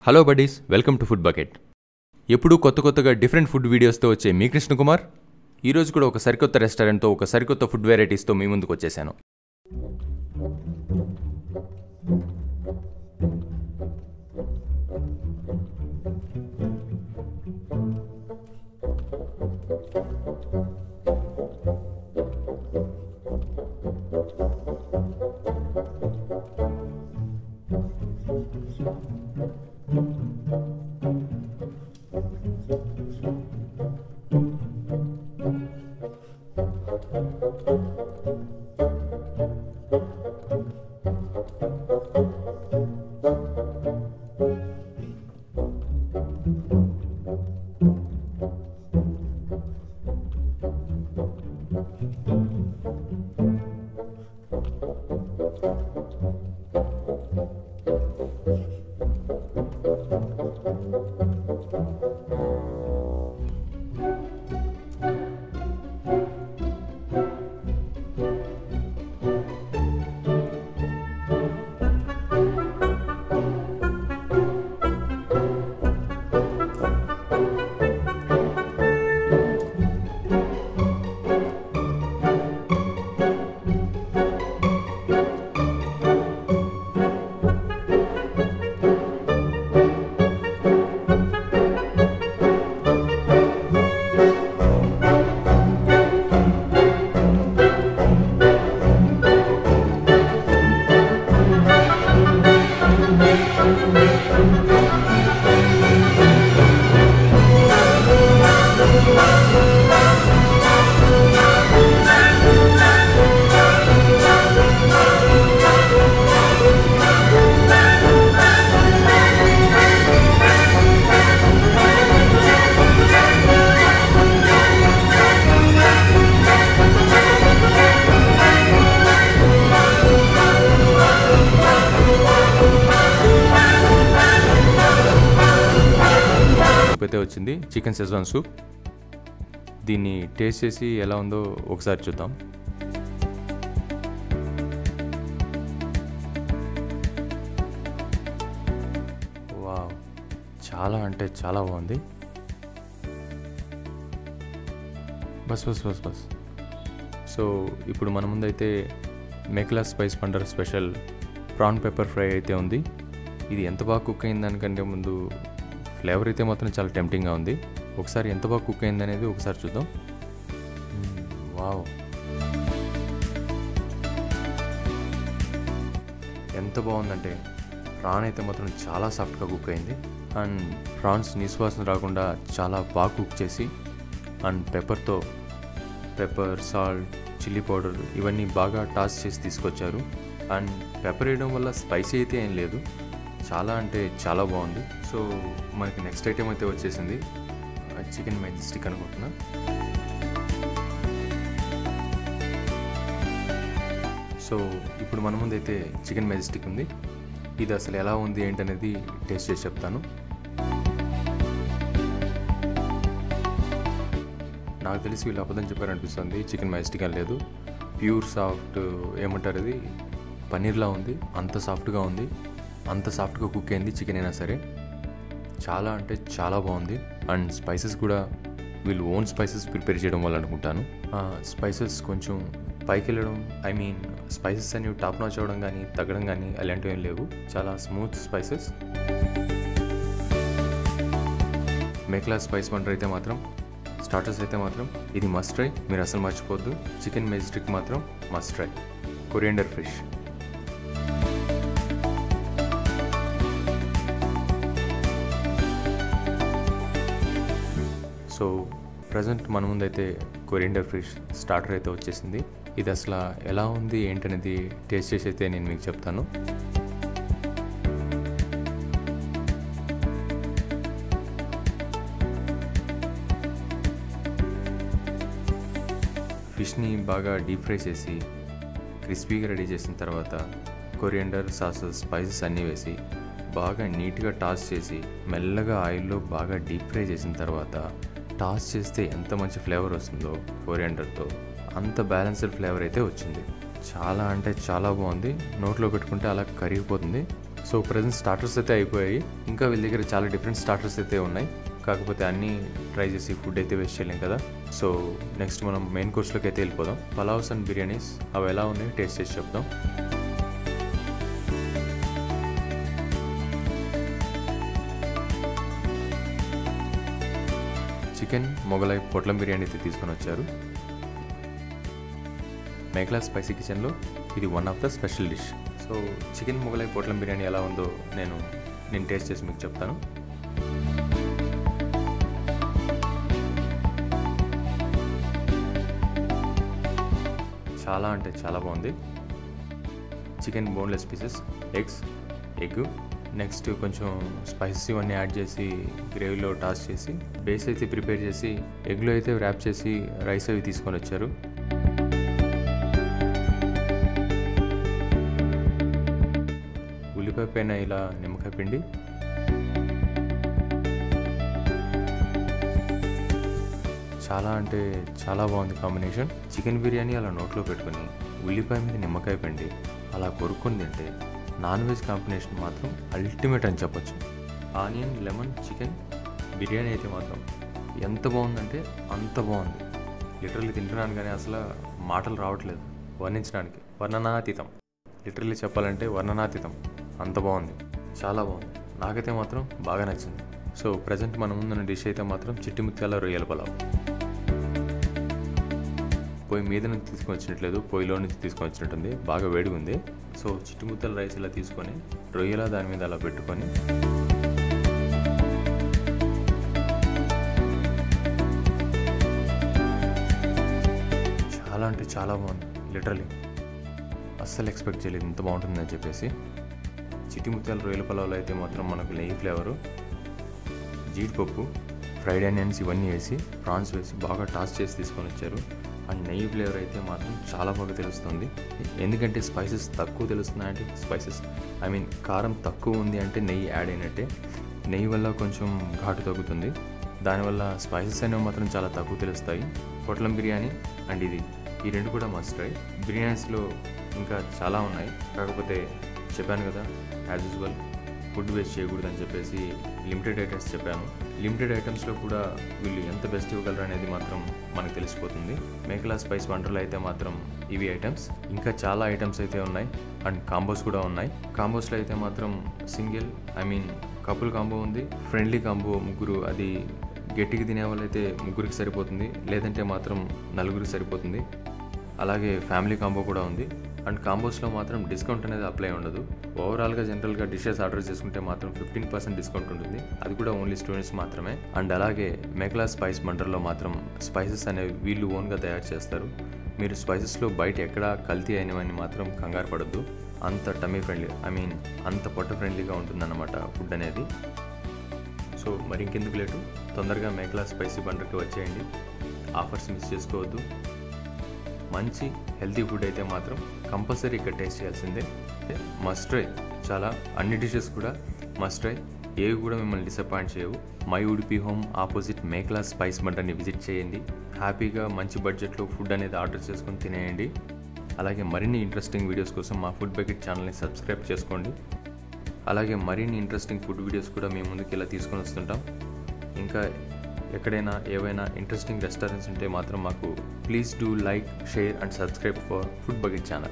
Hello buddies, welcome to food bucket. ఎప్పుడూ కొత్తగా different food వీడియోస్తో వచ్చే మీ కృష్ణకుమార్ ఈరోజు కూడా ఒక సరికొత్త రెస్టారెంట్తో ఒక సరికొత్త ఫుడ్ వెరైటీస్తో మీ ముందుకు వచ్చేసాను. అయితే వచ్చింది చికెన్ సెజ్వాన్ సూప్. దీన్ని టేస్ట్ చేసి ఎలా ఉందో ఒకసారి చూద్దాం. వావ్, చాలా అంటే చాలా బాగుంది. బస్. సో ఇప్పుడు మన ముందైతే Meghala spice wonder special prawn pepper fry అయితే ఉంది. ఇది ఎంత బాగా కుక్ అయింది దానికంటే ముందు ఫ్లేవర్ అయితే మాత్రం చాలా టెంప్టింగ్గా ఉంది. ఒకసారి ఎంత బాగా కుక్ అయింది అనేది ఒకసారి చూద్దాం. వావ్, ఎంత బాగుందంటే ప్రాన్ అయితే మాత్రం చాలా సాఫ్ట్గా కుక్ అయింది. అండ్ ప్రాన్స్ నిశ్వాసన రాకుండా చాలా బాగా కుక్ చేసి and pepper, salt, chilli powder ఇవన్నీ బాగా టాస్ చేసి తీసుకొచ్చారు. అండ్ పెప్పర్ వేయడం వల్ల స్పైసీ అయితే ఏం లేదు, చాలా అంటే చాలా బాగుంది. సో మనకి నెక్స్ట్ ఐటెం అయితే వచ్చేసింది చికెన్ మెజెస్టిక్ అనుకుంటున్నా. సో ఇప్పుడు మన ముందు అయితే చికెన్ మెజెస్టిక్ ఉంది. ఇది అసలు ఎలా ఉంది ఏంటనేది టేస్ట్ చేసి చెప్తాను. నాకు తెలిసి వీళ్ళు అబద్ధం చెప్పారనిపిస్తుంది. చికెన్ మెజెస్టిక్ అని లేదు, ప్యూర్ సాఫ్ట్ ఏమంటారు ఇది పన్నీర్లా ఉంది. అంత సాఫ్ట్గా ఉంది, అంత సాఫ్ట్గా కుక్ అయింది చికెన్ అయినా సరే. చాలా అంటే చాలా బాగుంది. అండ్ స్పైసెస్ కూడా వీళ్ళు ఓన్ స్పైసెస్ ప్రిపేర్ చేయడం వల్ల అనుకుంటాను. స్పైసెస్ కొంచెం పైకి వెళ్ళడం, స్పైసెస్ అనేవి టాప్ నాచ్ అవ్వడం కానీ తగ్గడం కానీ అలాంటివి ఏం లేవు. చాలా స్మూత్ స్పైసెస్. మేకలా స్పైస్ పండర్ అయితే మాత్రం, స్టార్టర్స్ అయితే మాత్రం ఇది మస్ట్ ట్రై, మీరు అసలు మర్చిపోవద్దు. చికెన్ మెజెస్టిక్ మాత్రం must try. Coriander fish. So present మన ముందైతే కొరియండర్ ఫిష్ స్టార్టర్ అయితే వచ్చేసింది. ఇది అసలు ఎలా ఉంది ఏంటనేది టేస్ట్ చేసి అయితే నేను మీకు చెప్తాను. ఫిష్ని బాగా డీప్ ఫ్రై చేసి క్రిస్పీగా రెడీ చేసిన తర్వాత కొరియండర్, సాసెస్, స్పైసెస్ అన్నీ వేసి బాగా నీట్గా టాస్ చేసి మెల్లగా ఆయిల్లో బాగా డీప్ ఫ్రై చేసిన తర్వాత టాస్ చేస్తే ఎంత మంచి ఫ్లేవర్ వస్తుందో కొరియాండర్తో అంత బ్యాలెన్స్డ్ ఫ్లేవర్ అయితే వచ్చింది. చాలా అంటే చాలా బాగుంది. నోట్లో పెట్టుకుంటే అలా కరిగిపోతుంది. సో ప్రజెంట్ స్టార్టర్స్ అయితే అయిపోయాయి. ఇంకా వీళ్ళ దగ్గర చాలా డిఫరెంట్ స్టార్టర్స్ అయితే ఉన్నాయి. కాకపోతే అన్నీ ట్రై చేసి ఫుడ్ అయితే వేస్ట్ చేయలేం కదా. సో నెక్స్ట్ మనం మెయిన్ కోర్స్లోకి అయితే వెళ్ళిపోదాం. పలావ్స్ అండ్ బిర్యానీస్ అవి ఎలా ఉన్నాయి టేస్ట్ చేసి చెప్దాం. చికెన్ మొగలై పొట్లం బిర్యానీ అయితే తీసుకొని వచ్చారు. మేఘలా స్పైసీ కిచెన్లో ఇది one of the special dish. So chicken Mughlai పొట్లం బిర్యానీ ఎలా ఉందో నేను టేస్ట్ చేసి మీకు చెప్తాను. చాలా అంటే చాలా బాగుంది. Chicken boneless pieces, egg, next కొంచెం స్పైసీ ఇవన్నీ యాడ్ చేసి గ్రేవీలో టాస్ చేసి బేస్ అయితే ప్రిపేర్ చేసి ఎగ్లో అయితే ర్యాప్ చేసి రైస్ అవి తీసుకొని వచ్చారు. ఉల్లిపాయ పైన ఇలా నిమ్మకాయ పిండి, చాలా అంటే చాలా బాగుంది కాంబినేషన్. చికెన్ బిర్యానీ అలా నోట్లో పెట్టుకుని ఉల్లిపాయ మీద నిమ్మకాయ పిండి అలా కొరుక్కొని తింటే నాన్ వెజ్ కాంబినేషన్ మాత్రం అల్టిమేట్ అని చెప్పొచ్చు. ఆనియన్ లెమన్ చికెన్ బిర్యానీ అయితే మాత్రం ఎంత బాగుందంటే అంత బాగుంది. లిటరల్లీ తింటున్నాను కానీ అసలు మాటలు రావట్లేదు వర్ణించడానికి. వర్ణనాతీతం, లిటరల్లీ చెప్పాలంటే వర్ణనాతీతం. అంత బాగుంది, చాలా బాగుంది. నాకైతే మాత్రం బాగా నచ్చింది. సో ప్రజెంట్ మన ముందున్న డిష్ అయితే మాత్రం చిట్టి ముత్యాల రొయ్యల పలావ్. పొయ్యి మీద నుంచి తీసుకొని వచ్చినట్లేదు, పొయ్యిలో నుంచి తీసుకొని వచ్చినట్టుంది. బాగా వేడిగా ఉంది. సో చిట్టి ముత్యాల రైస్ ఇలా తీసుకొని రొయ్యల దాని మీద అలా పెట్టుకొని చాలా అంటే చాలా బాగుంది. లిటరలీ అస్సలు ఎక్స్పెక్ట్ చేయలేదు ఇంత బాగుంటుందని చెప్పేసి. చిట్టి ముత్యాల రొయ్యల పలావ్లో అయితే మాత్రం మనకు నెయ్యి ఫ్లేవరు, జీడిపప్పు, ఫ్రైడ్ ఆనియన్స్ ఇవన్నీ వేసి ప్రాన్స్ వేసి బాగా టాస్ చేసి తీసుకొని వచ్చారు. అండ్ నెయ్యి ఫ్లేవర్ అయితే మాత్రం చాలా బాగా తెలుస్తుంది. ఎందుకంటే స్పైసెస్ తక్కువ తెలుస్తున్నాయంటే కారం తక్కువ ఉంది అంటే నెయ్యి యాడ్ అయినట్టే. నెయ్యి వల్ల కొంచెం ఘాటు తగ్గుతుంది, దానివల్ల స్పైసెస్ అనేవి మాత్రం చాలా తక్కువ తెలుస్తాయి. పొట్లం బిర్యానీ అండ్ ఈ రెండు కూడా మస్ట్ ట్రై. బిర్యానీస్లో ఇంకా చాలా ఉన్నాయి, కాకపోతే చెప్పాను కదా యాజ్ యూజువల్ ఫుడ్ వేస్ట్ చేయకూడదని చెప్పేసి లిమిటెడ్ ఐటమ్స్ చెప్పాను. లిమిటెడ్ ఐటమ్స్లో కూడా వీళ్ళు ఎంత బెస్ట్ ఇవ్వగలరు అనేది మాత్రం మనకు తెలిసిపోతుంది. మేఘలా స్పైస్ వండర్లో అయితే మాత్రం ఇవి ఐటమ్స్, ఇంకా చాలా ఐటమ్స్ అయితే ఉన్నాయి అండ్ కాంబోస్ కూడా ఉన్నాయి. కాంబోస్లో అయితే మాత్రం సింగిల్ కపుల్ కాంబో ఉంది, ఫ్రెండ్లీ కాంబో ముగ్గురు, అది గట్టికి తినే వాళ్ళైతే ముగ్గురికి సరిపోతుంది, లేదంటే మాత్రం నలుగురికి సరిపోతుంది. అలాగే ఫ్యామిలీ కాంబో కూడా ఉంది. అండ్ కాంబోస్లో మాత్రం డిస్కౌంట్ అనేది అప్లై ఉండదు. ఓవరాల్గా జనరల్గా డిషెస్ ఆర్డర్ చేసుకుంటే మాత్రం 15% డిస్కౌంట్ ఉంటుంది, అది కూడా ఓన్లీ స్టూడెంట్స్ మాత్రమే. అండ్ అలాగే మేఘలా స్పైస్ వండర్లో మాత్రం స్పైసెస్ అనేవి వీళ్ళు ఓన్గా తయారు చేస్తారు. మీరు స్పైసెస్లో బయట ఎక్కడా కల్తీ అయినవని మాత్రం కంగారు పడద్దు. అంత టమ్మీ ఫ్రెండ్లీ, అంత పొట్ట ఫ్రెండ్లీగా ఉంటుందన్నమాట ఫుడ్ అనేది. సో మరి ఇంకెందుకు లేటు, తొందరగా మేఘలా స్పైసీ వండర్కి వచ్చేయండి. ఆఫర్స్ మిస్ చేసుకోవద్దు. మంచి హెల్తీ ఫుడ్ అయితే మాత్రం కంపల్సరీ ఇక్కడ టేస్ట్ చేయాల్సిందే. Must try. చాలా అన్ని డిషెస్ కూడా మస్ట్ ట్రై, ఏవి కూడా మిమ్మల్ని డిసప్పాయింట్ చేయవు. My Udupi home opposite Meghala spice వండర్ని విజిట్ చేయండి. హ్యాపీగా మంచి బడ్జెట్లో ఫుడ్ అనేది ఆర్డర్ చేసుకొని తినేయండి. అలాగే మరిన్ని ఇంట్రెస్టింగ్ వీడియోస్ కోసం మా ఫుడ్ బకెట్ ఛానల్ని సబ్స్క్రైబ్ చేసుకోండి. అలాగే మరిన్ని ఇంట్రెస్టింగ్ ఫుడ్ వీడియోస్ కూడా మీ ముందుకు ఇలా తీసుకొని వస్తుంటాం. ఇంకా ఎక్కడైనా ఏవైనా ఇంట్రెస్టింగ్ రెస్టారెంట్స్ ఉంటే మాత్రం మాకు please do like, share and subscribe for food bucket channel.